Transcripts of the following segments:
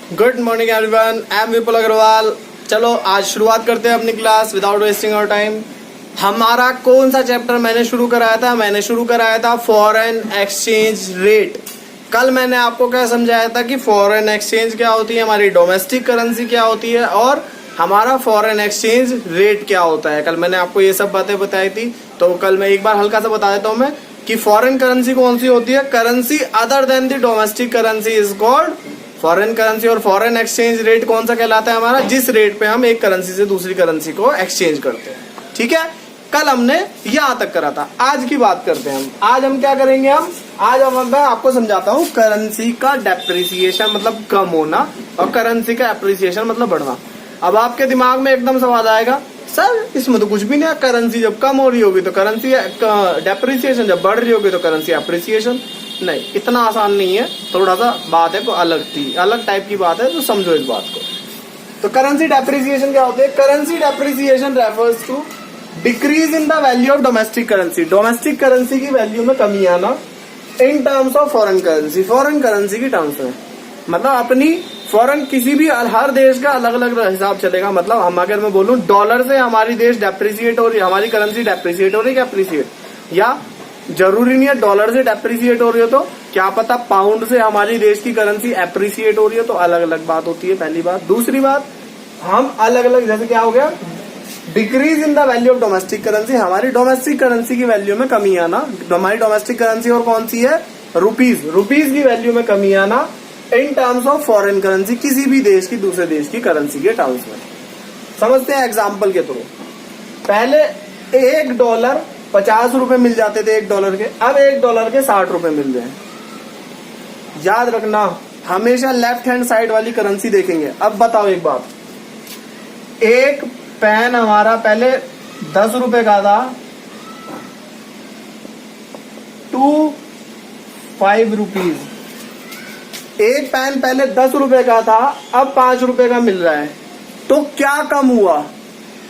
Good morning everyone, I am Vipul Agarwal. चलो आज शुरुआत करते हैं अपनी class without wasting our time. हमारा कौन सा चैप्टर मैंने शुरू कराया था? मैंने शुरू कराया था फॉरेन एक्सचेंज रेट। कल मैंने आपको क्या समझाया था कि फॉरेन एक्सचेंज क्या होती है, हमारी डोमेस्टिक करेंसी क्या होती है और हमारा फॉरेन एक्सचेंज रेट क्या होता है। कल मैंने आपको ये सब बातें बताई थी। तो कल मैं एक बार हल्का सा बता देता हूँ मैं कि फॉरेन करेंसी कौन सी होती है। Currency other than the domestic currency is called foreign currency. और फॉरेन एक्सचेंज रेट कौन सा कहलाता है? हमारा जिस रेट पे हम एक करेंसी से दूसरी करेंसी को एक्सचेंज करते हैं। ठीक है, कल हमने यहां तक करा था। आज की बात करते हैं हम। आज हम क्या करेंगे? आज मैं आपको समझाता हूँ करेंसी का डेप्रिसिएशन मतलब कम होना और करेंसी का एप्रिसिएशन मतलब बढ़ना। अब आपके दिमाग में एकदम सवाल आएगा, सर इसमें तो कुछ भी नहीं है, करेंसी जब कम हो रही होगी तो करेंसी डेप्रिसिएशन, जब बढ़ रही होगी तो करेंसी एप्रिसिएशन। नहीं, इतना आसान नहीं है, थोड़ा सा बात है, कोई अलग टाइप की बात है, तो समझो इस बात को। तो करेंसी डेप्रिसिएशन क्या होती है? Currency depreciation refers to decrease in the value of domestic currency. Domestic currency की वैल्यू में कमी आना in terms of foreign currency. Foreign currency की टर्म्स में मतलब अपनी फॉरेन किसी भी हर देश का अलग अलग हिसाब चलेगा। मतलब हम अगर मैं बोलूं डॉलर से हमारी देश डेप्रिसिएट हो रही है, हमारी करेंसी डेप्रिसिएट हो रही है, एप्रिसिएट, या जरूरी नहीं है डॉलर से डेप्रिसिएट हो रही हो, तो क्या पता पाउंड से हमारी देश की करेंसी एप्रिसिएट हो रही है, तो अलग अलग बात होती है। पहली बात। दूसरी बात, हम अलग अलग, जैसे क्या हो गया, decrease in the value of domestic currency, हमारी डोमेस्टिक करेंसी की वैल्यू में कमी आना। हमारी डोमेस्टिक करेंसी और कौन सी है? रुपीज। रुपीज की वैल्यू में कमी आना in terms of foreign currency, किसी भी देश की दूसरे देश की करेंसी के टर्म्स में। समझते हैं एग्जाम्पल के थ्रू। पहले $1 ₹50 मिल जाते थे एक डॉलर के, अब $1 के ₹60 मिल रहे हैं। याद रखना, हमेशा लेफ्ट हैंड साइड वाली करेंसी देखेंगे। अब बताओ एक बात, एक पेन हमारा पहले ₹10 का था, 5 रुपीज। एक पेन पहले ₹10 का था, अब ₹5 का मिल रहा है। तो क्या कम हुआ?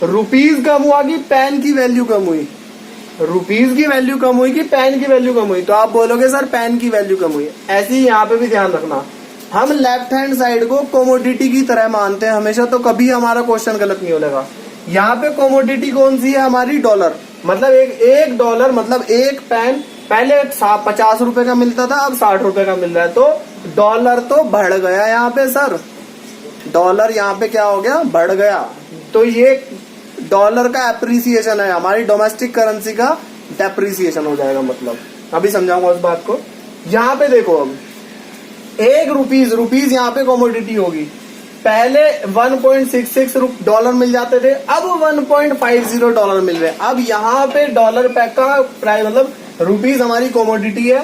रुपीज कम हुआ कि पेन की वैल्यू कम हुई? रुपीज की वैल्यू कम हुई कि पेन की वैल्यू कम हुई? तो आप बोलोगे सर पेन की वैल्यू कम हुई। ऐसे ही यहाँ पे भी ध्यान रखना, हम लेफ्ट हैंड साइड को कोमोडिटी की तरह मानते हैं हमेशा, तो कभी हमारा क्वेश्चन गलत नहीं होगा। यहाँ पे कोमोडिटी कौन सी है? हमारी डॉलर। मतलब एक डॉलर मतलब एक पेन पहले ₹50 का मिलता था, अब ₹60 का मिल रहा है, तो डॉलर तो बढ़ गया यहाँ पे सर। डॉलर यहाँ पे क्या हो गया? बढ़ गया। तो ये डॉलर का एप्रिसिएशन है, हमारी डोमेस्टिक करेंसी का डेप्रिसिएशन हो जाएगा। मतलब अभी समझाऊंगा उस बात को। यहाँ पे देखो, अब रुपीज यहाँ पे कॉमोडिटी होगी। पहले $1.66 मिल जाते थे, अब $1.50 मिल रहे हैं। अब यहाँ पे डॉलर पैक का प्राइस मतलब रुपीज हमारी कॉमोडिटी है,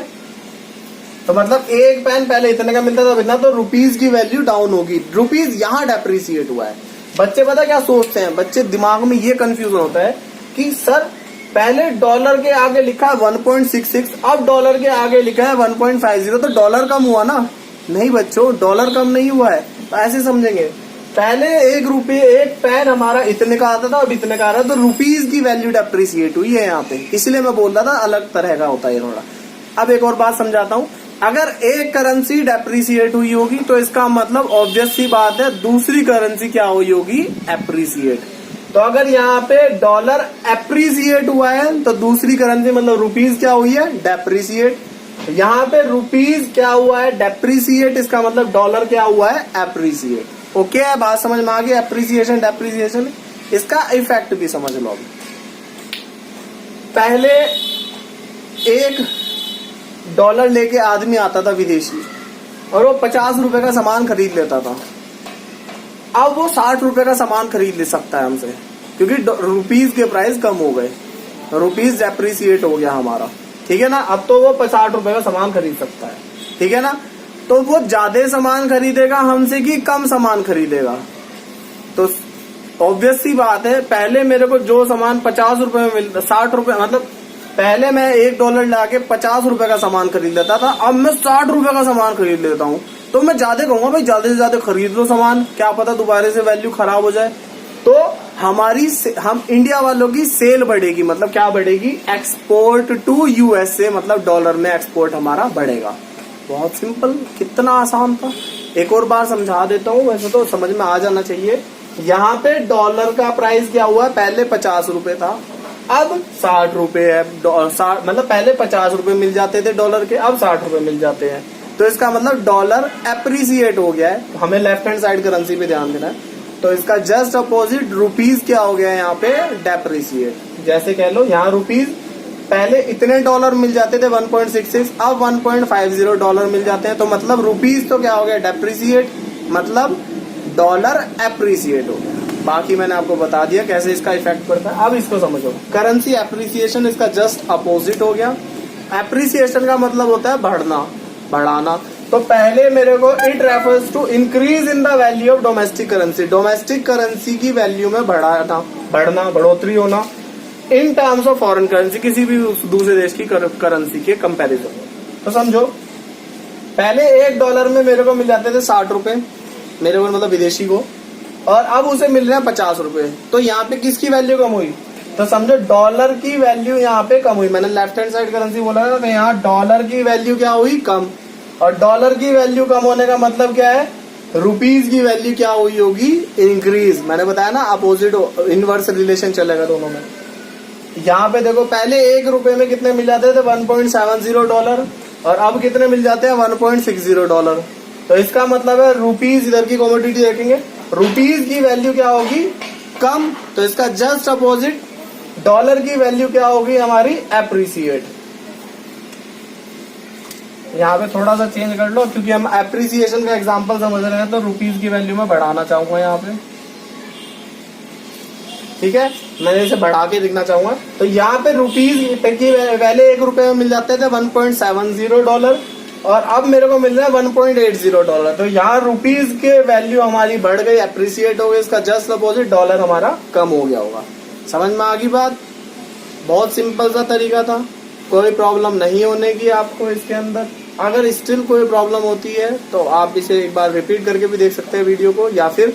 तो मतलब एक पेन पहले इतने का मिलता था, इतना, तो रुपीज की वैल्यू डाउन होगी। रुपीज यहाँ डेप्रिसिएट हुआ है। बच्चे पता क्या सोचते हैं? बच्चे दिमाग में ये कंफ्यूजन होता है कि सर पहले डॉलर के आगे लिखा है 1.66, अब डॉलर के आगे लिखा है 1.50, तो डॉलर कम हुआ ना? नहीं बच्चों, डॉलर कम नहीं हुआ है। तो ऐसे समझेंगे, पहले एक पेन हमारा इतने का आता था, अब इतने का आ रहा है, तो रुपीज की वैल्यू डेप्रिसिएट हुई है यहाँ पे। इसलिए मैं बोल रहा था अलग तरह का होता है थोड़ा। अब एक और बात समझाता हूँ। अगर एक करेंसी डेप्रिसिएट हुई होगी तो इसका मतलब ऑब्वियस सी बात है दूसरी करेंसी क्या हुई होगी? एप्रिसिएट। तो अगर यहाँ पे डॉलर एप्रिसिएट हुआ है तो दूसरी करेंसी मतलब रुपीज क्या हुई है? डेप्रिसिएट। यहाँ पे रुपीज क्या हुआ है? डेप्रिसिएट। इसका मतलब डॉलर क्या हुआ है? एप्रिसिएट। ओके है, बात समझ में आ गई? एप्रिसिएशन डेप्रिसिएशन, इसका इफेक्ट भी समझ लो। पहले $1 लेके आदमी आता था विदेशी, और वो ₹50 का सामान खरीद लेता था। अब वो ₹60 का सामान खरीद ले सकता है हमसे, क्योंकि रुपीज के प्राइस कम हो गए, रुपीज डेप्रिसिएट हो गया हमारा। ठीक है ना? अब तो वो ₹60 का सामान खरीद सकता है। ठीक है ना? तो वो ज्यादा सामान खरीदेगा हमसे कि कम सामान खरीदेगा? तो ऑब्वियस सी बात है, पहले मेरे को जो सामान ₹50 में मिलता, ₹60 मतलब पहले मैं $1 लाके ₹50 का सामान खरीद लेता था, अब मैं ₹60 का सामान खरीद लेता हूँ। तो मैं ज्यादा कहूंगा भाई ज्यादा से ज्यादा खरीद लो सामान, क्या पता दोबारा से वैल्यू खराब हो जाए। तो हम इंडिया वालों की सेल बढ़ेगी। मतलब क्या बढ़ेगी? एक्सपोर्ट टू यूएसए, मतलब डॉलर में एक्सपोर्ट हमारा बढ़ेगा। बहुत सिंपल, कितना आसान था। एक और बार समझा देता हूँ, वैसे तो समझ में आ जाना चाहिए। यहाँ पे डॉलर का प्राइस क्या हुआ, पहले 50 रुपए था, अब 60 रुपए है। मतलब पहले 50 रुपए मिल जाते थे डॉलर के, अब 60 रुपए मिल जाते हैं। तो इसका मतलब डॉलर एप्रिसिएट हो गया है। हमें लेफ्ट हैंड साइड करेंसी पे ध्यान देना है। तो इसका जस्ट अपोजिट रुपीज क्या हो गया है यहाँ पे, डेप्रिसिएट। जैसे कह लो यहाँ रुपीज पहले इतने डॉलर मिल जाते थे 1.66, अब 1.50 डॉलर मिल जाते हैं। तो मतलब रुपीज तो क्या हो गया, डेप्रिसिएट, मतलब डॉलर एप्रिसिएट हो गया। बाकी मैंने आपको बता दिया कैसे इसका इफेक्ट पड़ता है। अब इसको समझो, करेंसी एप्रिसिएशन इसका जस्ट अपोजिट हो गया। एप्रिसिएशन का मतलब होता है बढ़ना, बढ़ाना। तो पहले मेरे को it refers to increase in the value of domestic currency, domestic currency की वैल्यू में बढ़ाना, बढ़ना, बढ़ोतरी होना in terms of foreign currency, किसी भी दूसरे देश की करेंसी के कंपैरिजन में। तो समझो पहले $1 में मेरे को मिल जाते थे 60 रुपए, मेरे को मतलब विदेशी को, और अब उसे मिल रहे हैं 50 रुपए। तो यहाँ पे किसकी वैल्यू कम हुई, तो समझो डॉलर की वैल्यू यहाँ पे कम हुई। मैंने लेफ्ट हैंड साइड करेंसी बोला था, तो यहाँ डॉलर की वैल्यू क्या हुई, कम। और डॉलर की वैल्यू कम होने का मतलब क्या है, रुपीज की वैल्यू क्या हुई होगी, इंक्रीज। मैंने बताया ना अपोजिट इनवर्स रिलेशन चलेगा दोनों में। यहाँ पे देखो पहले $1 में कितने मिल जाते थे, $1.70, और अब कितने मिल जाते हैं, $1.60। तो इसका मतलब है रुपीज, इधर की कमोडिटी देखेंगे, रुपीज की वैल्यू क्या होगी, कम। तो इसका जस्ट अपोजिट डॉलर की वैल्यू क्या होगी हमारी, एप्रिसिएट। यहाँ पे थोड़ा सा चेंज कर लो, क्योंकि हम एप्रिसिएशन का एग्जांपल समझ रहे हैं, तो रुपीज की वैल्यू में बढ़ाना चाहूंगा यहाँ पे, ठीक है। मैंने इसे बढ़ा के दिखना चाहूंगा। तो यहाँ पे रुपीज की पहले $1 में मिल जाते थे $1.70, और अब मेरे को मिल रहा है $1.80। तो यहाँ रुपीज के वैल्यू हमारी बढ़ गई, एप्रिसिएट हो गई। इसका जस्ट अपोजिट डॉलर हमारा कम हो गया होगा। समझ में आ गई बात, बहुत सिंपल सा तरीका था, कोई प्रॉब्लम नहीं होने की आपको इसके अंदर। अगर स्टिल कोई प्रॉब्लम होती है तो आप इसे एक बार रिपीट करके भी देख सकते हैं वीडियो को, या फिर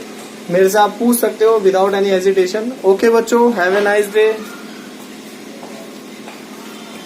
मेरे से आप पूछ सकते हो विदाउट एनी हेजिटेशन। ओके बच्चों, हैव ए नाइस डे।